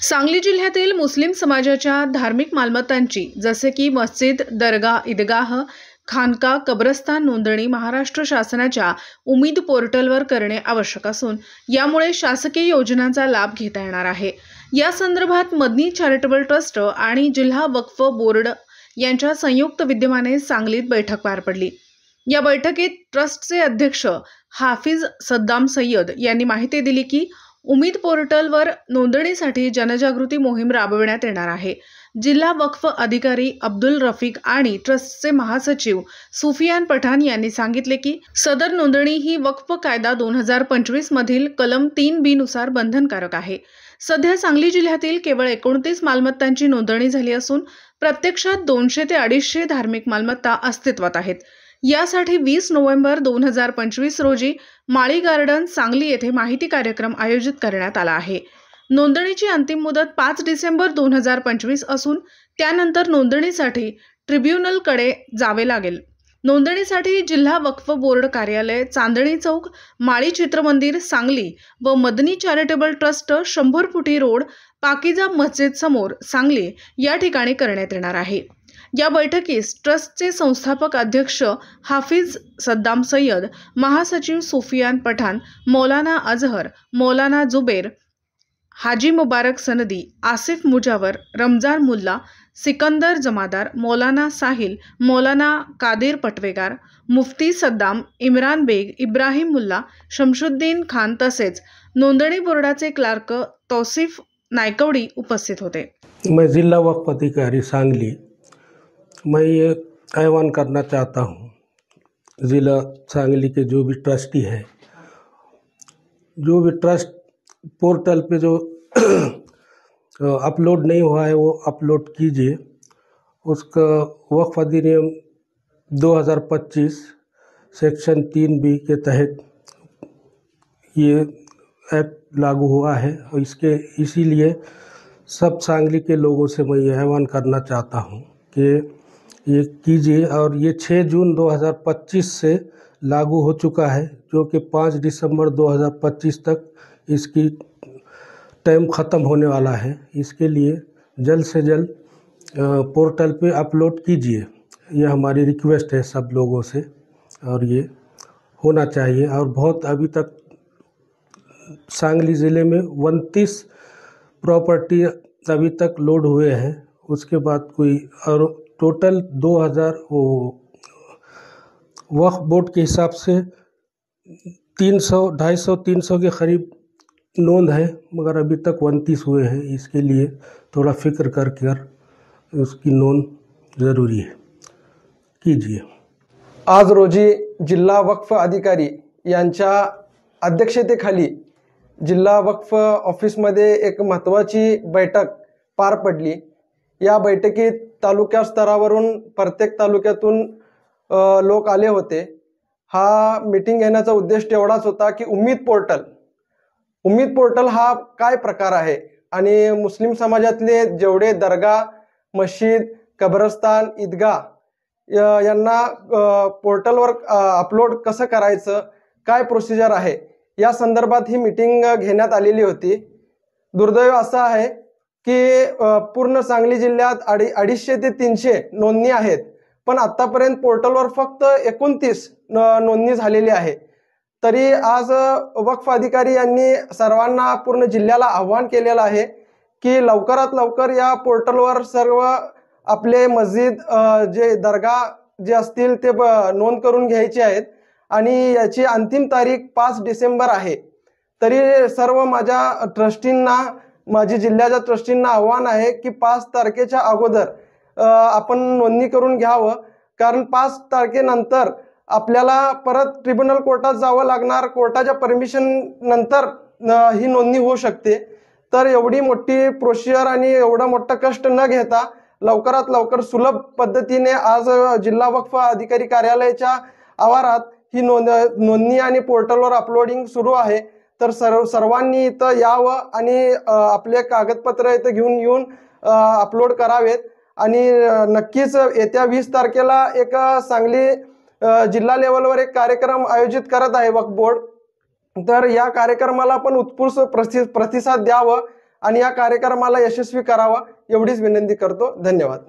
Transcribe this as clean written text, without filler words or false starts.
सांगली जिल्ह्यातील मुस्लिम समाजाच्या धार्मिक मालमत्तांची जसे की मस्जिद, दर्गा, ईदगाह, खानका, कब्रस्तान नोंदणी महाराष्ट्र शासनाच्या उमीद पोर्टलवर करणे आवश्यक असून यामुळे शासकीय योजनांचा लाभ घेता येणार आहे। या संदर्भात मदनी चॅरिटेबल ट्रस्ट आणि जिल्हा वक्फ बोर्ड यांच्या संयुक्त विद्यमाने सांगलीत बैठक पार पडली। या बैठकीत ट्रस्टचे अध्यक्ष हाफिज सद्दाम सय्यद यांनी माहिती दिली की उमीद पोर्टलवर नोंदणीसाठी जनजागृती मोहीम राबविण्यात येणार आहे। जिल्हा वक्फ अधिकारी अब्दुल रफीक आणि ट्रस्टचे महासचिव सुफियान पठाण यांनी सांगितले की सदर नोंदणी ही वक्फ कायदा 2025 मधील कलम 3B नुसार बंधनकारक आहे। सध्या सांगली जिल्ह्यातील केवळ 29 मालमत्तांची नोंदणी झाली असून प्रत्यक्षात 200 ते 250 धार्मिक मालमत्ता अस्तित्वात आहेत। यासाठी 20 नोव्हेंबर 2025 रोजी माळी गार्डन सांगली येथे माहिती कार्यक्रम आयोजित करण्यात आला आहे। नोंदणीची अंतिम मुदत 5 डिसेंबर 2025 असून त्यानंतर नोंदणीसाठी ट्रिब्युनलकडे जावे लागेल। नोंदणीसाठी जिल्हा वक्फ बोर्ड कार्यालय, चांदणी चौक, माळी चित्रमंदिर सांगली व मदनी चॅरिटेबल ट्रस्ट 100 फुटी रोड, पाकिजा मस्जिद समोर सांगली या ठिकाणी करण्यात येणार आहे। या बैठकीस ट्रस्टचे संस्थापक अध्यक्ष हाफिज सद्दाम सय्यद, महासचिव सुफियान पठाण, मौलाना अजहर, मौलाना जुबेर, हाजी मुबारक सनदी, आसिफ मुजावर, रमजान मुल्ला, सिकंदर जमादार, मौलाना साहिल, मौलाना कादिर पटवेगार, मुफ्ती सद्दाम, इम्रान बेग, इब्राहिम मुल्ला, शमशुद्दीन खान तसेच नोंदणी बोर्डाचे क्लार्क तौसिफ नायकवडी उपस्थित होते। मैं जिला वक्फ अधिकारी सांगली, मैं ये आह्वान करना चाहता हूँ, ज़िला सांगली के जो भी ट्रस्टी है, जो भी ट्रस्ट पोर्टल पे जो अपलोड नहीं हुआ है वो अपलोड कीजिए। उसका वक्फ अधिनियम 2025 सेक्शन 3B के तहत ये एक्ट लागू हुआ है और इसीलिए सब सांगली के लोगों से मैं ये आह्वान करना चाहता हूँ कि ये कीजिए। और ये 6 जून 2025 से लागू हो चुका है, जो कि 5 दिसंबर 2025 तक इसकी टाइम ख़त्म होने वाला है। इसके लिए जल्द से जल्द पोर्टल पे अपलोड कीजिए, ये हमारी रिक्वेस्ट है सब लोगों से, और ये होना चाहिए। और बहुत अभी तक सांगली ज़िले में 29 प्रॉपर्टी अभी तक लोड हुए हैं, उसके बाद कोई और टोटल 2000 वक्फ बोर्ड के हिसाब से 250-300 के करीब नोंद है, मगर अभी तक 29 हुए हैं। इसके लिए थोड़ा फिक्र कर उसकी नोंद ज़रूरी है, कीजिए। आज रोजी जिल्हा वक्फ अधिकारी यांच्या अध्यक्षतेखाली जिल्हा वक्फ ऑफिसमध्ये एक महत्त्वाची बैठक पार पडली। या बैठकीत तालुका स्तरावरून प्रत्येक तालुक्यातून लोक आले होते। हा मीटिंग घेण्याचा उद्देश एवढाच होता की उमीद पोर्टल हा काय प्रकार आहे आणि मुस्लिम समाजातले जेवढे दर्गा, मस्जिद, कब्रस्तान, ईदगाह यांना पोर्टलवर अपलोड कसं करायचं, काय प्रोसिजर आहे, या संदर्भात ही मीटिंग घेण्यात आलेली होती। दुर्दैव असं आहे की पूर्ण सांगली जिल्ह्यात 250 ते 300 नोंदणी आहेत, पण आतापर्यंत पोर्टलवर फक्त 29 नोंदणी झालेली आहे। तरी आज वक्फ अधिकारी यांनी सर्वांना पूर्ण जिल्ह्याला आव्हान केलेलं आहे की लवकरात लवकर या पोर्टलवर सर्व आपले मस्जिद, जे दर्गा जे असतील ते नोंद करून घ्यायचे आहेत आणि याची अंतिम तारीख 5 डिसेंबर आहे। तरी सर्व माझ्या ट्रस्टींना, माझी जिल्ह्याच्या ट्रस्टींना आव्हान आहे की 5 तारखेच्या अगोदर आपण नोंदणी करून घ्यावं, कारण 5 तारखेनंतर आपल्याला परत ट्रिब्युनल कोर्टात जावं लागणार। कोर्टाच्या परमिशन नंतर ही नोंदणी होऊ शकते। तर एवढी मोठी प्रोसिजर आणि एवढा मोठा कष्ट न घेता लवकरात लवकर सुलभ पद्धतीने आज जिल्हा वक्फ अधिकारी कार्यालयाच्या आवारात ही नोंदणी आणि पोर्टलवर अपलोडिंग सुरू आहे। तर सर्वांनी इथं यावं आणि आपले कागदपत्र इथं घेऊन येऊन अपलोड करावेत। आणि नक्कीच येत्या 20 तारखेला एक सांगली जिल्हा लेवलवर एक कार्यक्रम आयोजित करत आहे वक्फ बोर्ड। तर या कार्यक्रमाला पण उत्स्फूर्त प्रतिसाद द्यावं आणि या कार्यक्रमाला यशस्वी करावा एवढीच विनंती करतो. धन्यवाद.